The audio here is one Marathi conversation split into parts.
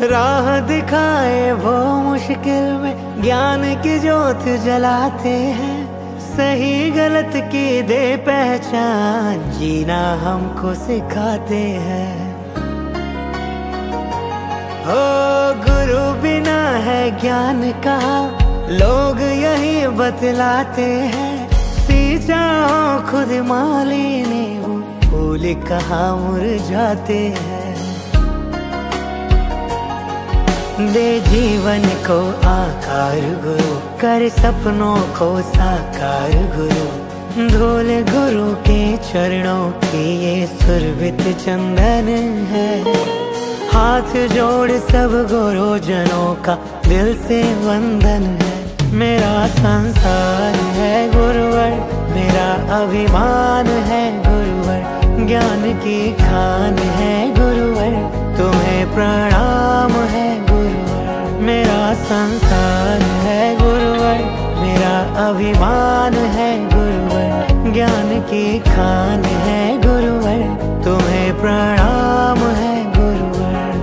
राह दिखाए वो मुश्किल में ज्ञान की ज्योत जलाते हैं, सही गलत की दे पहचान जीना हमको सिखाते हैं। हो गुरु बिना है ज्ञान का लोग यही बतलाते हैं, सींचा हो खुद माली ने वो फूल कहाँ मुरझाते हैं। दे जीवन को आकार गुरु, कर सपनों को साकार गुरु, धूल गुरु के चरणों की ये सुरभित चंदन है। हाथ जोड़ सब गुरुजनों का दिल से वंदन है। मेरा संसार है गुरुवर, मेरा अभिमान है गुरुवर, ज्ञान की खान है गुरुवर, तुम्हें प्रणाम है गुरुवर। मेरा संसार है गुरुवर, मेरा अभिमान है गुरुवर, ज्ञान की खान है गुरुवर, तुम्हें प्रणाम है गुरुवर।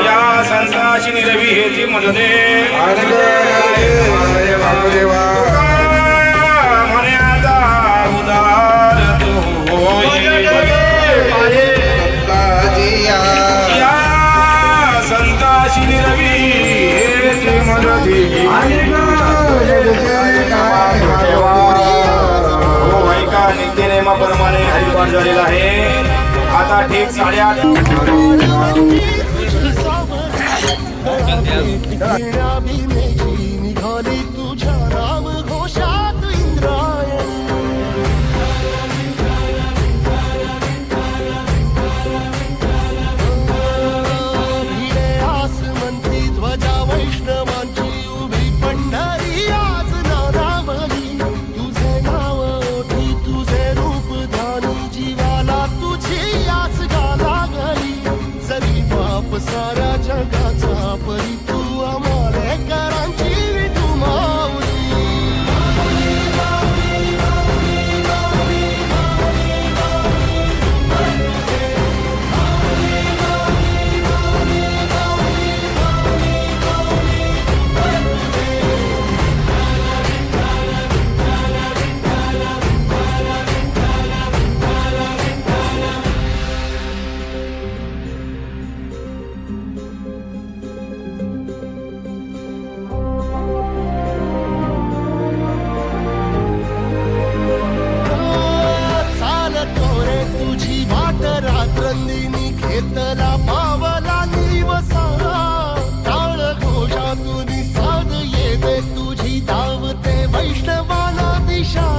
या संताची निरवी हेची मदने म्हणे आता उदार तू या संताची निरवी हेची मदने ऐका नित्यनेमाप्रमाणे हरिपाठ झालेला आहे आता ठीक 8:30 निघाली तुझ्या राम घोषात इंद्रायणी भिडे आसमंती ध्वजा वैष्णवांची उभी पंढरी आज नारावली तुझे नाव ओठी तुझे रूप ध्यानी जीवाला तुझी आस गाला गली जरी बाप साऱ्या जगाचा परी तू आमालेकरांची विठू माऊली रात्रंदिनी घेतला पावला निवसा टाळ घोषातून साध येते तुझी धावते वैष्णवाला दिशा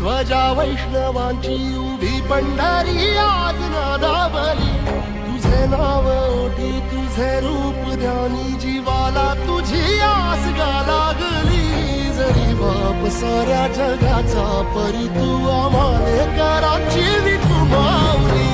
ध्वजा वैष्णवांची उभी पंढरी आज नादावली तुझे नाव ओठी तुझे रूप ध्यानी जीवाला तुझी आस गा लागली जरी बाप साऱ्या जगाचा परी तू आमालेकरांची विठू माऊली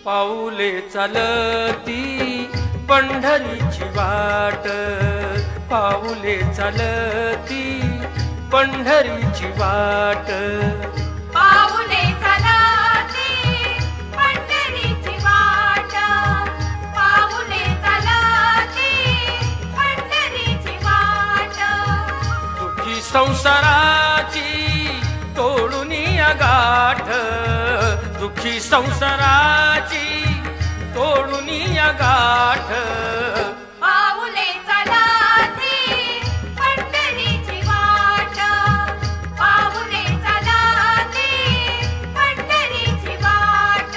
पाऊले चालती पंढरीची वाट, पाऊले चालती पंढरीची वाट, पाऊले चालती पंढरीची वाट, पाऊले चालती पंढरीची वाट. दुःखी संसाराची तोडून गाठ, दुःखी संसाराची तोडून गाठ. पाऊले चालती पंढरीची वाट, पाऊले चालती पंढरीची वाट.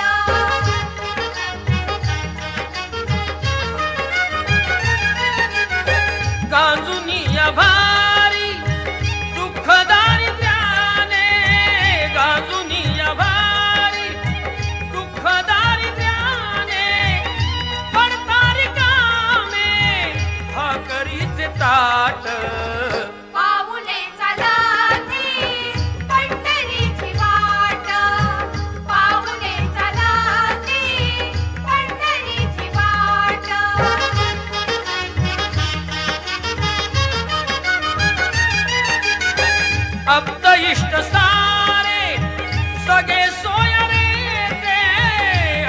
गांजुनी भारी दुःख दारिद्र्याने, गांजुनी भारी दुःख दारिद्र्याने, पडतारी कामे भाकरीचे ताट. पाऊले चालती पंढरीची वाट, पाऊले चालती पंढरीची वाट. अब्द इष्ट सारे सगळे सोयरे ते,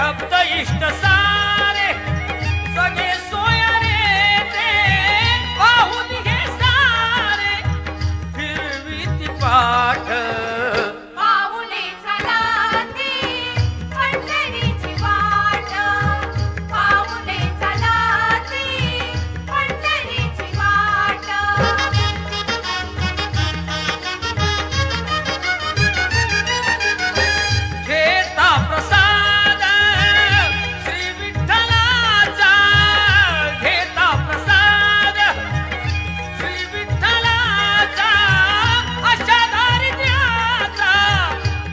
अब्द इष्ट सारे सगळे सोयरे ते, पाहून घे सारे फिरवीती पाठ. पाऊले चालती पंढरीची वाट, पाऊले चालती पंढरीची वाट. घेता प्रसाद श्री विठ्ठलाचा, घेता प्रसाद श्री विठ्ठलाचा, अशा दारिद्र्याचा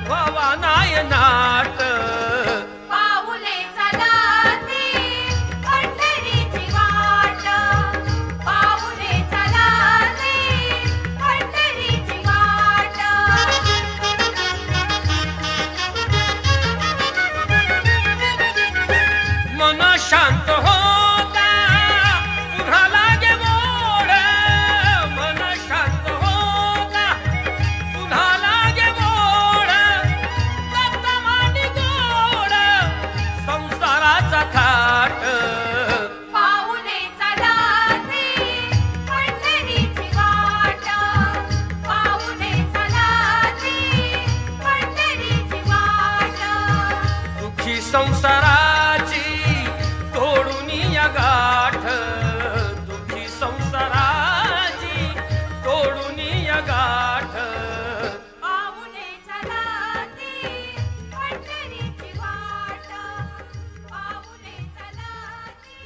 व्हावा नाय नाट. पाऊले चालती पंढरीची वाट, पाऊले चालती पंढरीची वाट. मन शांत होता पुन्हा लागे मोड, मन शांत होता पुन्हा लागे मोड. दत्तमानी गोड संसाराचा थाट. पाऊले चालती पंढरीची वाट, पाऊले चालती पंढरीची वाट. दुःखी संसाराची तोडून गाठ, दुःखी संसाराची तोडून गाठ. पाऊले चालती पंढरीची वाट, पाऊले चालती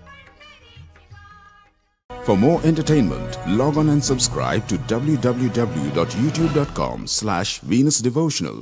पंढरीची वाट. For more entertainment, log on and subscribe to www.youtube.com/venusdevotional.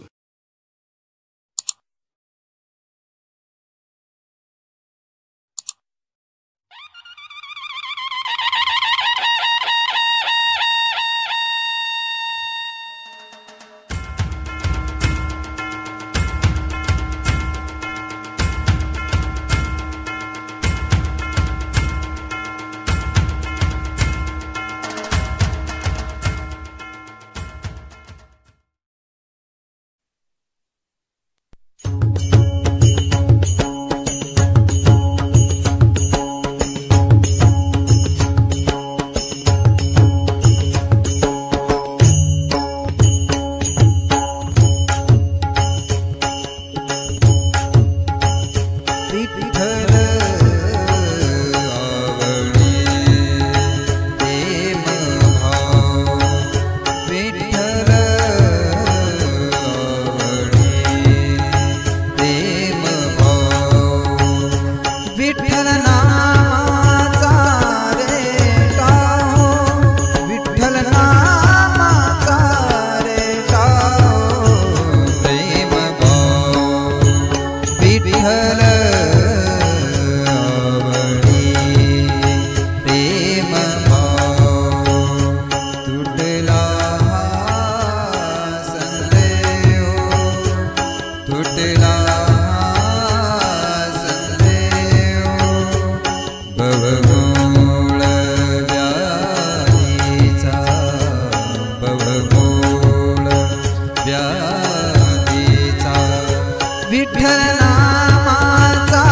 Vitthal नामाचा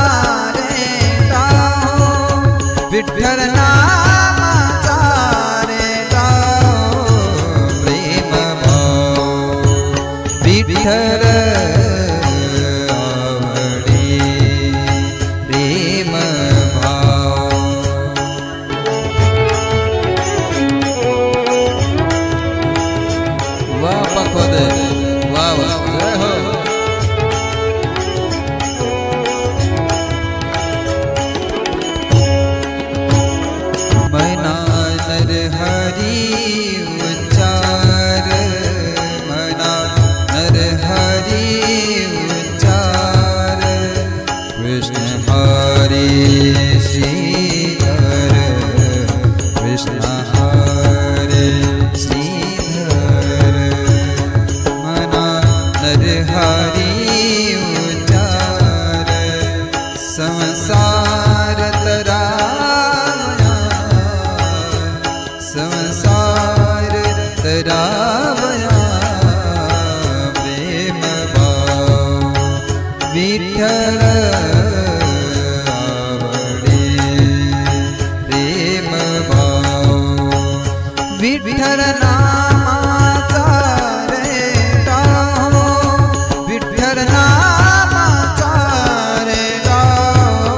रे गाओ, विठ्ठल नामाचा रे गाओ, प्रेम भाव विठ्ठल आवडी प्रेम भाव. वा पखवद वा वा जय हो. मना नर हरि उच्चार, मना नर हरि उच्चार, कृष्ण हरि श्रीधर, कृष्ण हरि श्रीधर, मना नर हरि उच्चार, संसार तरावया, संसार तरावया, प्रेम भाव विठ्ठल आवडे प्रेम भाव. विठ्ठल नामाचा रे गाओ, विठ्ठल नामाचा रे गाओ,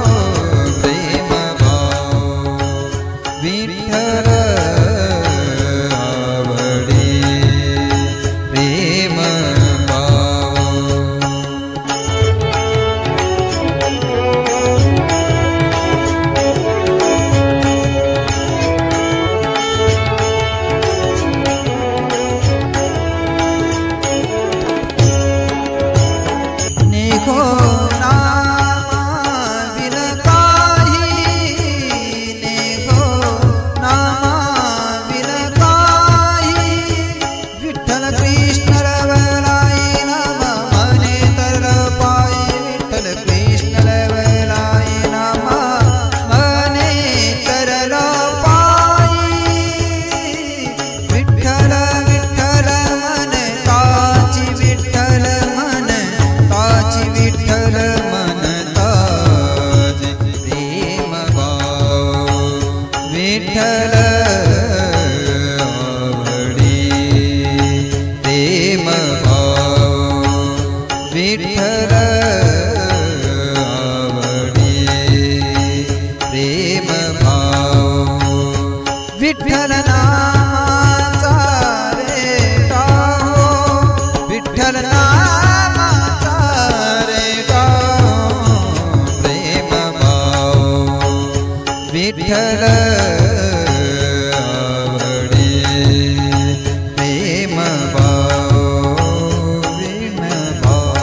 प्रेम भाव विठ्ठल आवडे प्रेम भाव. निघो नामा बिन काही, निघो नामा बिन काही, विठ्ठल कृष्ण रवलाई नाम मने तर पायी, विठ्ठल कृष्ण रवलाई नाम मने तर पायी, विठ्ठल विठ्ठल मन ताची, विठ्ठल मन ताची, विठ्ठल मन ताची, प्रेम भाव विठ्ठल आवडी प्रेम भाव विठ्ठल आवडी प्रेम भाव. विठ्ठल नामाचा रे गाओ, विठ्ठल नामाचा रे गाओ, प्रेम भाव विठ्ठल आवडी प्रेम भाव, प्रेम भाव,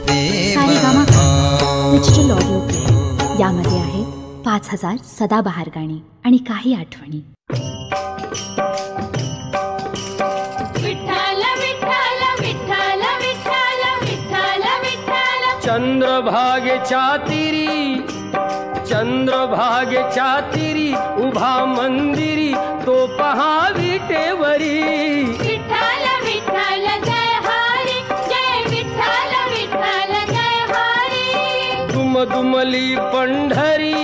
प्रेम सारेगामा भाव. Digital audio player. यामध्ये आहेत 5000 सदाबहार गाणी आणि काही आठवणी. विठ्ठल विठ्ठल विठ्ठल विठ्ठल विठ्ठल विठ्ठल चंद्रभागेच्या तिरी, चंद्रभागेच्या तिरी उभा मंदिरी तो पहा विटेवरी. विठ्ठल विठ्ठल जय हरी, जय विठ्ठल विठ्ठल जय हरी. दुमदुमली पंढरी,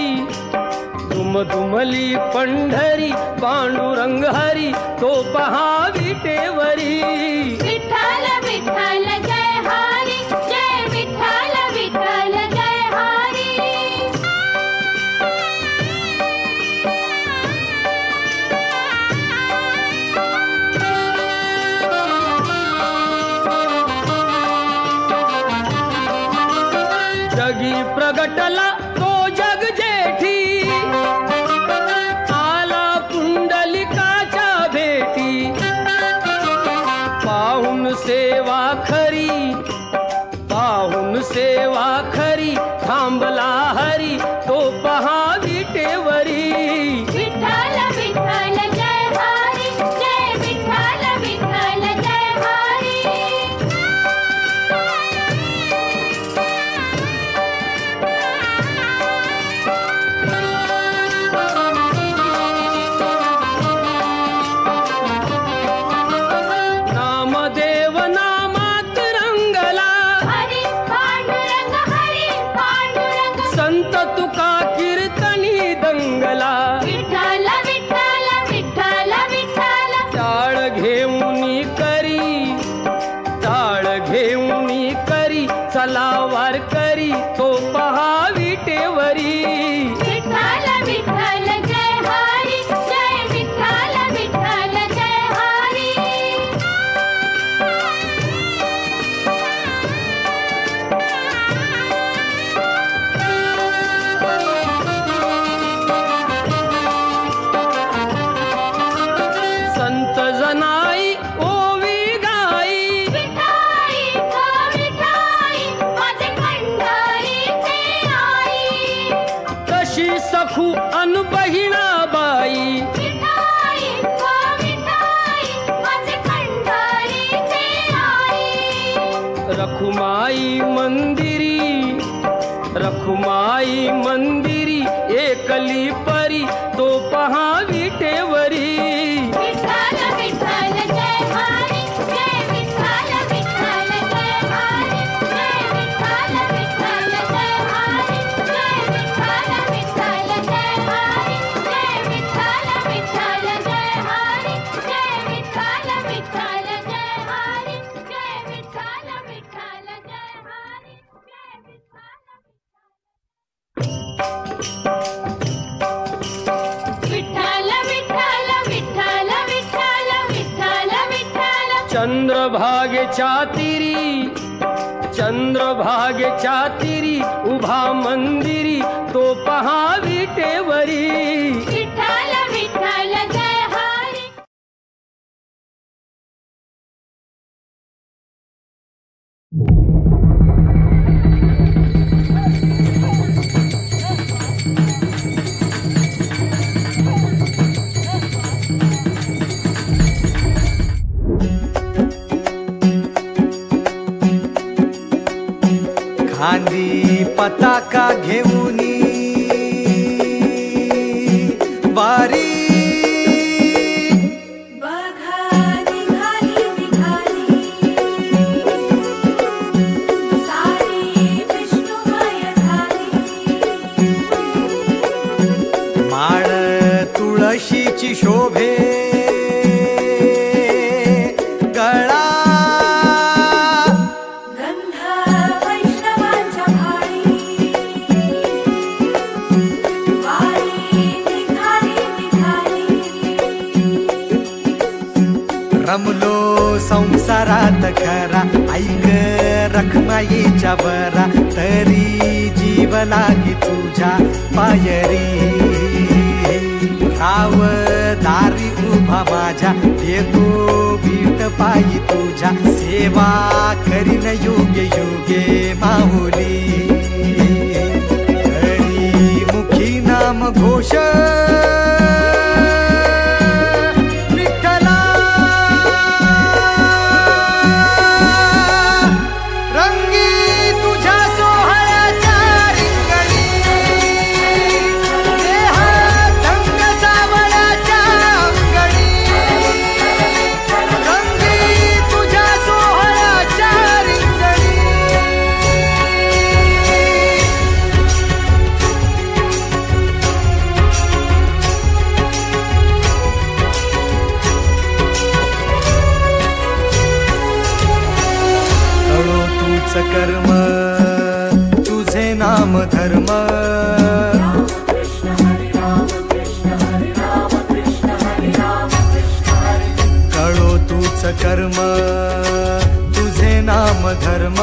दुमदुमली पंढरी पांडुरंग हरी तो पहा विटेवरी. विठ्ठल विठ्ठल जय हरी, जय विठ्ठल विठ्ठल जय हरी. जगी प्रगटला तो जग जेठी, आला पुंडलिकाच्या भेटी. पाहून सेवा खरी, पाहून सेवा खरी थांबला हरी तो पहा विटेवरी. विठ्ठल विठ्ठल जय हरी, जय विठ्ठल विठ्ठल जय हरी. नामदेव नामात घेऊन करी चला वार करी तो पहा विटेवरी. विठ्ठल विठ्ठल जय हरी जय विठ्ठल विठ्ठल जय हरी. संत जनाई ओवी गाई विठाई विठाई माझे पंढरीचे आई. कशी सखू अन बहिणाबाई. विठाई विठाई माझे पंढरीचे आई. रखुमाई मंदिरी एकली परी तो पहा विटेवरी. विठ्ठल विठ्ठल जय हरी जय विठ्ठल विठ्ठल जय हरी जय विठ्ठल विठ्ठल जय हरी जय विठ्ठल विठ्ठल जय हरी जय विठ्ठल विठ्ठल जय हरी जय विठ्ठल विठ्ठल जय हरी जय विठ्ठल विठ्ठल जय हरी जय विठ्ठल विठ्ठल विठ्ठल विठ्ठल विठ्ठल विठ्ठल. चंद्रभागेच्या तिरी उभा मंदिरी तो पहा विटेवरी. विठ्ठल विठ्ठल जय हरी. खांदी पताका घेऊनी वारी बघा निघाली निघाली सारी विष्णुमय झाली. माळ तुळशीची शोभे गळा गंध वैष्णवांच्या भाळी वारी निघाली निघाली. रमलो संसारात खरा ऐक रखमाईच्या बरा तरी जीव लागी तुझ्या पायरी. राव दारी उभा माझ्या येतो बीट पायी तुझ्या सेवा करीन योग्य योगे माहुली. हरी मुखी नाम घोष विठ्ठला रंगी तुझ्या सोहळ्याच्या रिंगणी. देहात रंग सावळ्याच्या अंगणी रंगी तुझ्या सोहळ्याच्या रिंगणी. कळो तूच कर्म तुझे नाम धर्म. कळो तूच कर्म तुझे नाम धर्म.